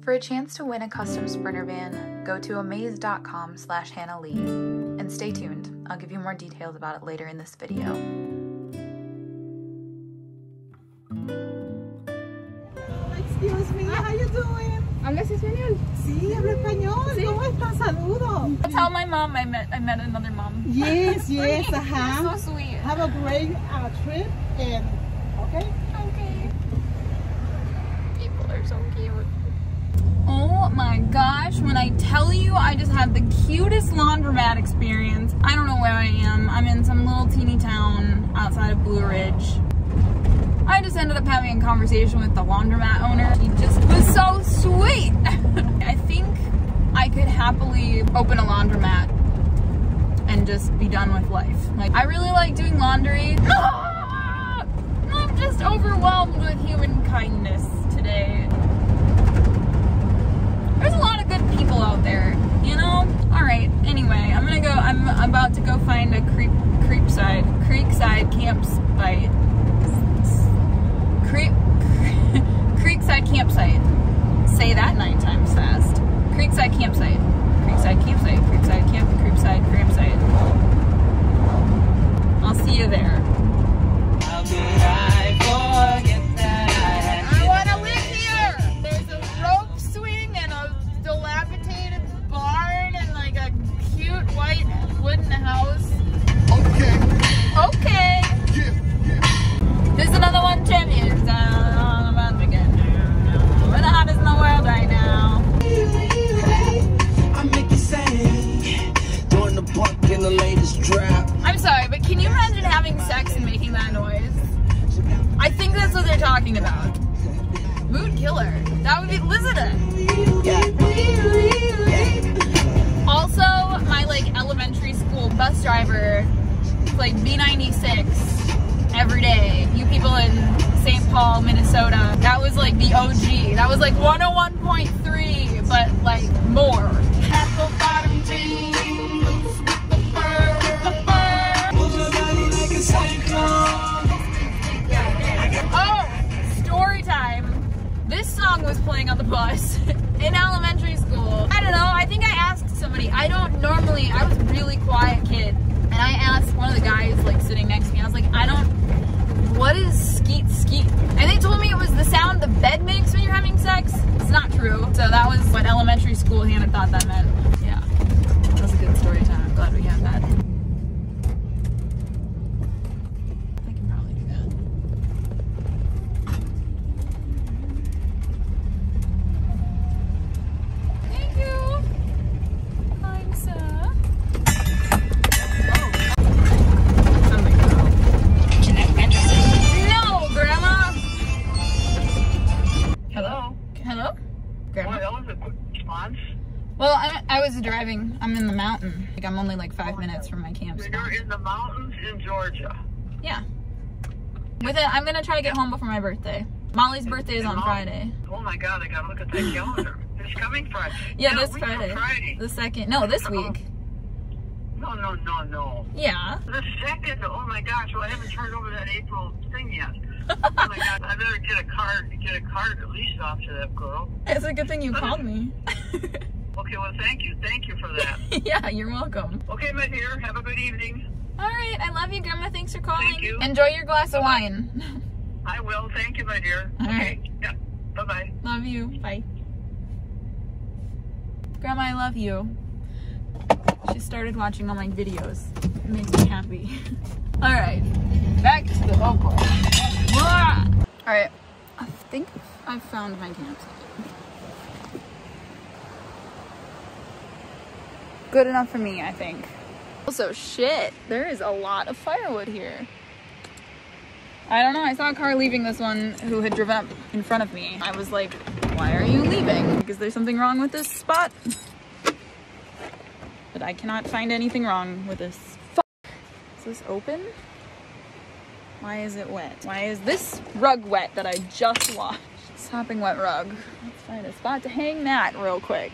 For a chance to win a custom Sprinter van, go to amaze.com/hannahlee and stay tuned. I'll give you more details about it later in this video. Excuse me, how you doing? ¿Hablas español? Sí, hablo español. Sí. ¿Cómo estás? Saludos. That's how my mom, I met another mom. Yes, yes, So sweet. Have a great trip and okay. Okay. People are so cute. Oh my gosh, when I tell you I just had the cutest laundromat experience. I don't know where I am. I'm in some little teeny town outside of Blue Ridge. I just ended up having a conversation with the laundromat owner. He just was so sweet. I think I could happily open a laundromat and just be done with life. Like, I really like doing laundry. I'm just overwhelmed with human kindness today. There's a lot of good people out there, you know? All right, anyway, I'm about to go find a creekside campsite. Creekside campsite. Say that 9 times fast. Creekside campsite. Creekside campsite. Creekside campsite. I'll see you there. I want to live here. There's a rope swing and a dilapidated barn and like a cute white wooden house. Okay. There's another one, champions. We're the hottest in the world right now. I'm sorry, but can you imagine having sex and making that noise? I think that's what they're talking about. Mood killer. That would be, listen to it. Also, my like elementary school bus driver, like B96 every day. You people in St. Paul, Minnesota, that was like the OG. That was like 101.3, but like more. Oh, story time. This song was playing on the bus in elementary school. I don't know, I think I asked somebody, I was a really quiet kid, and I asked one of the guys like sitting next to me, I was like, what is skeet skeet? And they told me it was the sound the bed makes when you're having sex. It's not true. So that was what elementary school Hannah thought that meant. Yeah, that was a good story time. I'm glad we had that. I can probably do that. Thank you. Kind sir. Well, I was driving. I'm in the mountain. Like, I'm only like 5 minutes from my camp spot. You're in the mountains in Georgia. Yeah. With it, I'm gonna try to get home before my birthday. Molly's birthday is on Friday. Oh my God, I gotta look at that calendar. This coming Friday. Yeah, this Friday. The 2nd. No, this week. No. Yeah. The 2nd. Oh my gosh. Well, I haven't turned over that April thing yet. Oh my God. I better get a card at least off to that girl. It's a good thing you called me. Okay, well, thank you. Thank you for that. Yeah, you're welcome. Okay, my dear. Have a good evening. All right. I love you, Grandma. Thanks for calling. Thank you. Enjoy your glass of wine. I will. Thank you, my dear. All okay. right. Yeah. Bye-bye. Love you. Bye. Grandma, I love you. She started watching all my videos. It makes me happy. All right. Back to the Oakland. All right. I think I've found my campsite. Good enough for me, I think. Also, shit, there is a lot of firewood here. I don't know, I saw a car leaving this one who had driven up in front of me. I was like, why are you leaving? Is there something wrong with this spot? But I cannot find anything wrong with this. Is this open? Why is it wet? Why is this rug wet that I just washed? Sopping wet rug. Let's find a spot to hang that real quick.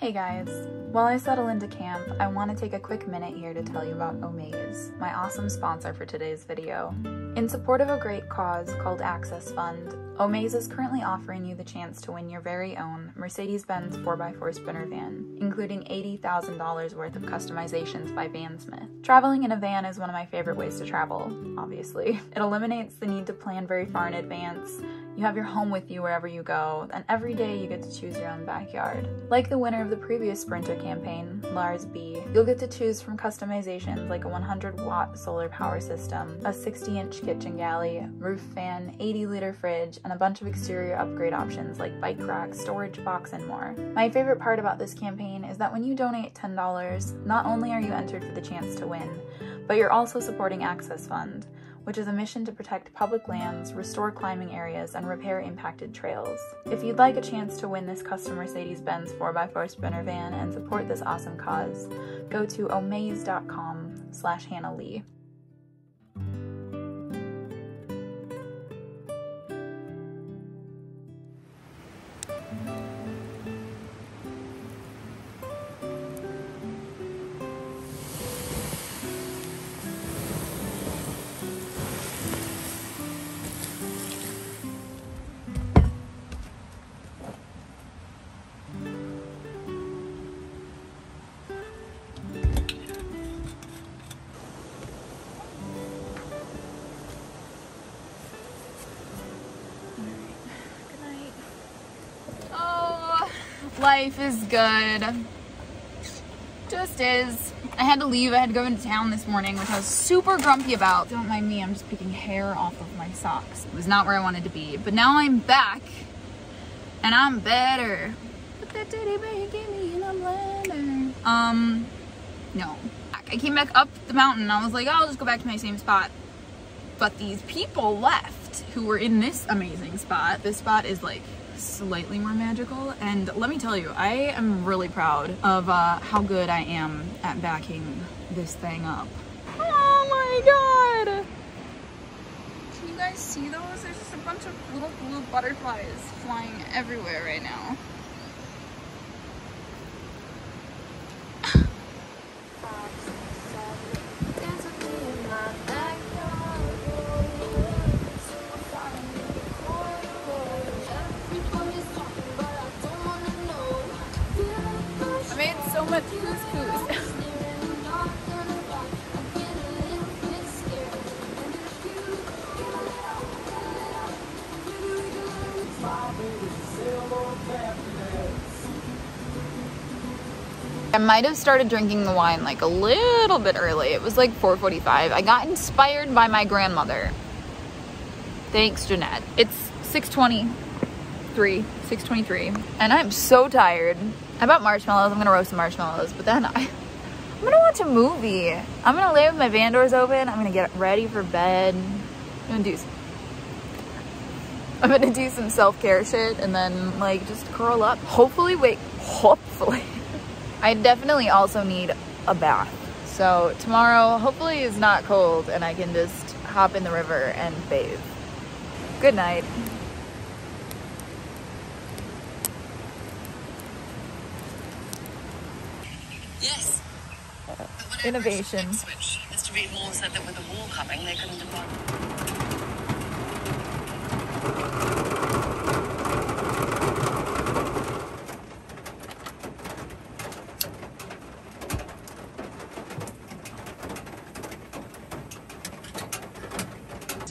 Hey guys, while I settle into camp, I want to take a quick minute here to tell you about Omaze, my awesome sponsor for today's video. In support of a great cause called Access Fund, Omaze is currently offering you the chance to win your very own Mercedes-Benz 4x4 Sprinter van, including $80,000 worth of customizations by Vansmith. Traveling in a van is one of my favorite ways to travel, obviously. It eliminates the need to plan very far in advance. You have your home with you wherever you go, and every day you get to choose your own backyard. Like the winner of the previous Sprinter campaign, Lars B, you'll get to choose from customizations like a 100-watt solar power system, a 60-inch kitchen galley, roof fan, 80-liter fridge, and a bunch of exterior upgrade options like bike rack, storage box, and more. My favorite part about this campaign is that when you donate $10, not only are you entered for the chance to win, but you're also supporting Access Fund, which is a mission to protect public lands, restore climbing areas, and repair impacted trails. If you'd like a chance to win this custom Mercedes-Benz 4x4 Sprinter van and support this awesome cause, go to omaze.com/hannahlee. Life is good. Just is. I had to leave. I had to go into town this morning, which I was super grumpy about. Don't mind me, I'm just picking hair off of my socks. It was not where I wanted to be. But now I'm back, and I'm better. Put that teddy bear gave me in a blender. No. I came back up the mountain, and I was like, oh, I'll just go back to my same spot. But these people left who were in this amazing spot. This spot is like slightly more magical, and let me tell you, I am really proud of how good I am at backing this thing up. Oh my god! Can you guys see those? There's just a bunch of little blue butterflies flying everywhere right now. So much couscous. I might have started drinking the wine like a little bit early. It was like 4:45. I got inspired by my grandmother. Thanks, Jeanette. It's 6:23, and I'm so tired. I bought marshmallows. I'm gonna roast some marshmallows, but then I'm gonna watch a movie. I'm gonna lay with my van doors open. I'm gonna get ready for bed. I'm gonna do some self-care shit and then like just curl up. Hopefully. I definitely also need a bath. So tomorrow hopefully is not cold and I can just hop in the river and bathe. Good night. Yes. Innovation. Switch. Mr. Beatmore said that with the war coming, they couldn't depart.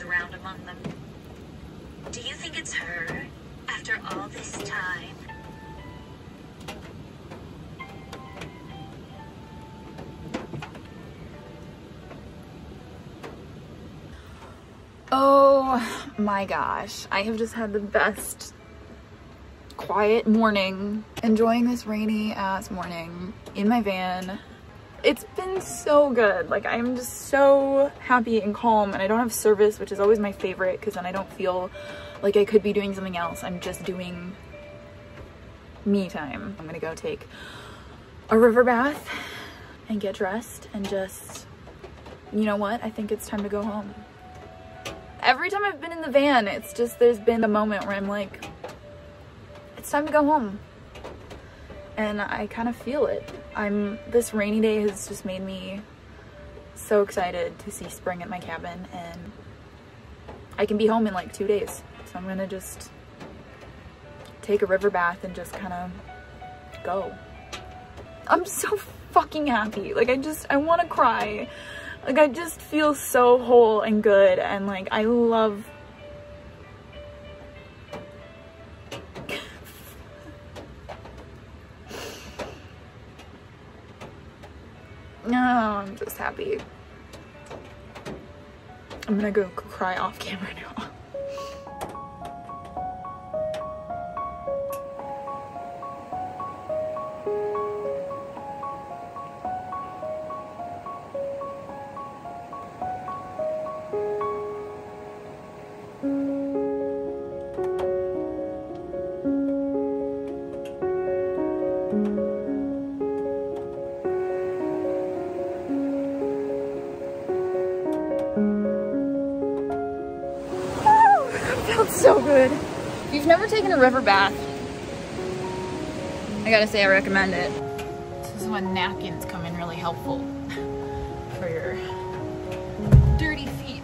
Around among them. Do you think it's her after all this time? Oh my gosh, I have just had the best quiet morning, enjoying this rainy ass morning in my van. It's been so good. Like, I'm just so happy and calm, and I don't have service, which is always my favorite because then I don't feel like I could be doing something else. I'm just doing me time. I'm gonna go take a river bath and get dressed and just, you know what? I think it's time to go home. Every time I've been in the van, it's just, there's been a moment where I'm like, it's time to go home. and I kind of feel it. This rainy day has just made me so excited to see spring at my cabin, and I can be home in like 2 days. So I'm gonna just take a river bath and just kind of go. I'm so fucking happy. Like I want to cry. Like I just feel so whole and good, and like I love no, I'm just happy. I'm gonna go cry off camera now. So good. If you've never taken a river bath, I gotta say I recommend it. This is when napkins come in really helpful for your dirty feet.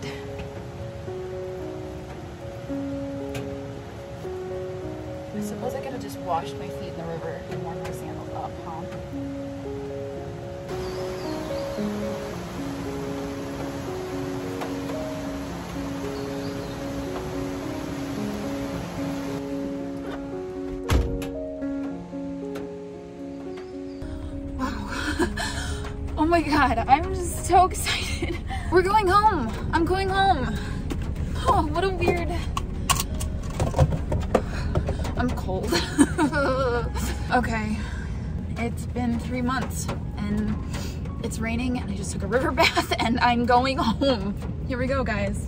I suppose I could have just washed my feet in the river and warmed my sandals up, huh? Oh my god, I'm just so excited. We're going home. I'm going home. Oh, what a weird... I'm cold. Okay, it's been 3 months and it's raining and I just took a river bath and I'm going home. Here we go, guys.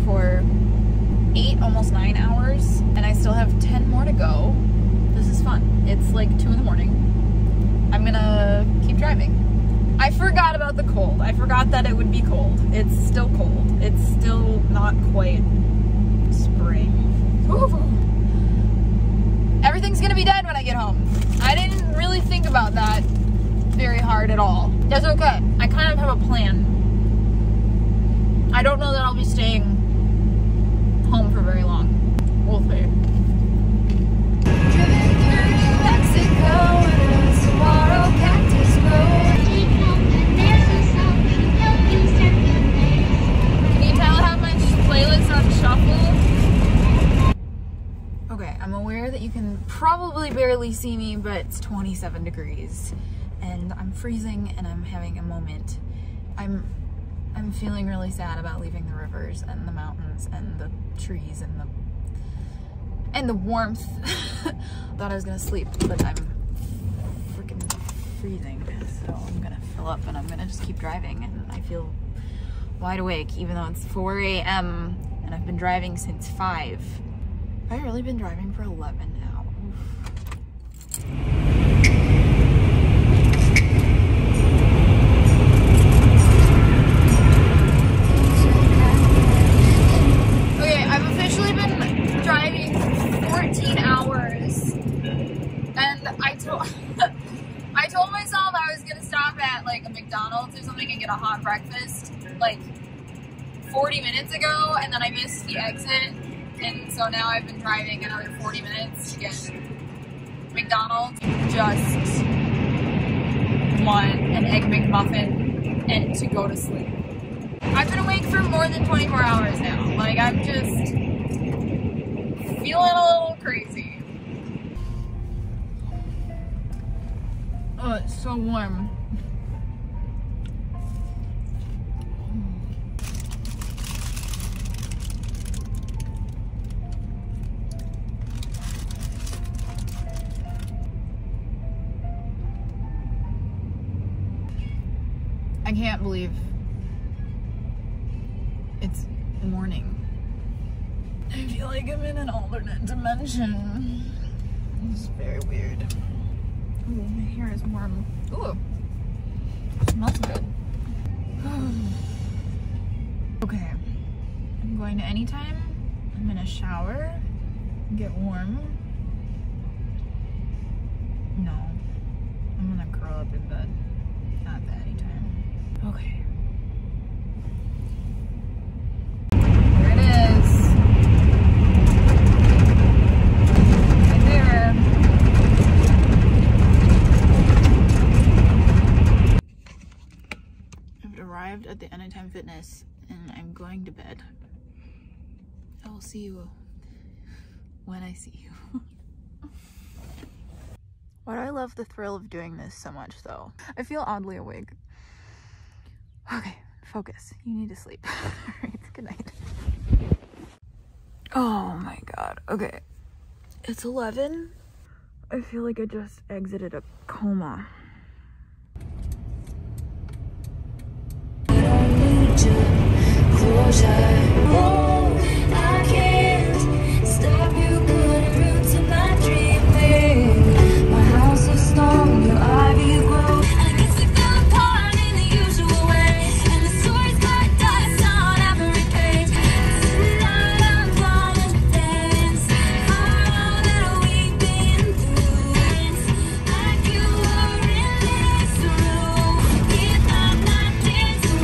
For 8, almost 9 hours, and I still have 10 more to go. This is fun. It's like 2 in the morning. I'm gonna keep driving. I forgot about the cold. I forgot that it would be cold. It's still cold. It's still not quite spring. Ooh. Everything's gonna be dead when I get home. I didn't really think about that very hard at all. That's okay. I kind of have a plan. I don't know that I'll be staying home for very long. We'll see. Can you tell how much playlist on shuffle? Okay, I'm aware that you can probably barely see me, but it's 27 degrees and I'm freezing and I'm having a moment. I'm feeling really sad about leaving the rivers and the mountains and the trees and the warmth. Thought I was gonna sleep, but I'm freaking freezing. So I'm gonna fill up and I'm gonna just keep driving, and I feel wide awake even though it's 4 a.m. and I've been driving since 5. Have I really been driving for 11 now? Oof. I told myself I was gonna stop at like a McDonald's or something and get a hot breakfast like 40 minutes ago, and then I missed the exit, and so now I've been driving another 40 minutes to get McDonald's. Just want an Egg McMuffin and to go to sleep. I've been awake for more than 24 hours now. Like, I'm just feeling a little crazy. Oh, it's so warm. I can't believe it's morning. I feel like I'm in an alternate dimension. It's very weird. Ooh, my hair is warm. Ooh, smells good. Okay, I'm going to Anytime. I'm gonna shower, get warm. No, I'm gonna curl up in bed. Not the Anytime. Okay. Here it is. Right there. I've arrived at the Anytime Fitness and I'm going to bed. I will see you when I see you. Why do I love the thrill of doing this so much though? I feel oddly awake. Okay, focus. You need to sleep. Alright, good night. Oh my god. Okay. It's 11. I feel like I just exited a coma. I can't stop you putting roots in my dreaming. My house of stone, your ivy grows. I guess we fell apart in the usual way, and the story's got dust on every page. Tonight I'm gonna dance for all that we've been through. It's like you were in this room, if I'm not dancing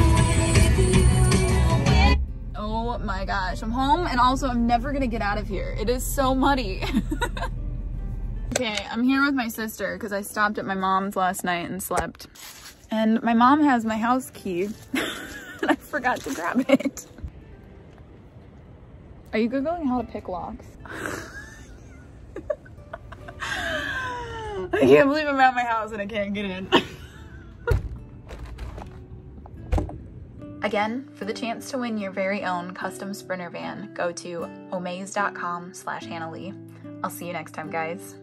with you. Oh my gosh, I'm home and also I'm never gonna get out of here. It is so muddy. Okay, I'm here with my sister because I stopped at my mom's last night and slept. And my mom has my house key and I forgot to grab it. Are you Googling how to pick locks? I can't believe I'm at my house and I can't get in. Again, for the chance to win your very own custom Sprinter van, go to omaze.com/hannahlee. I'll see you next time, guys.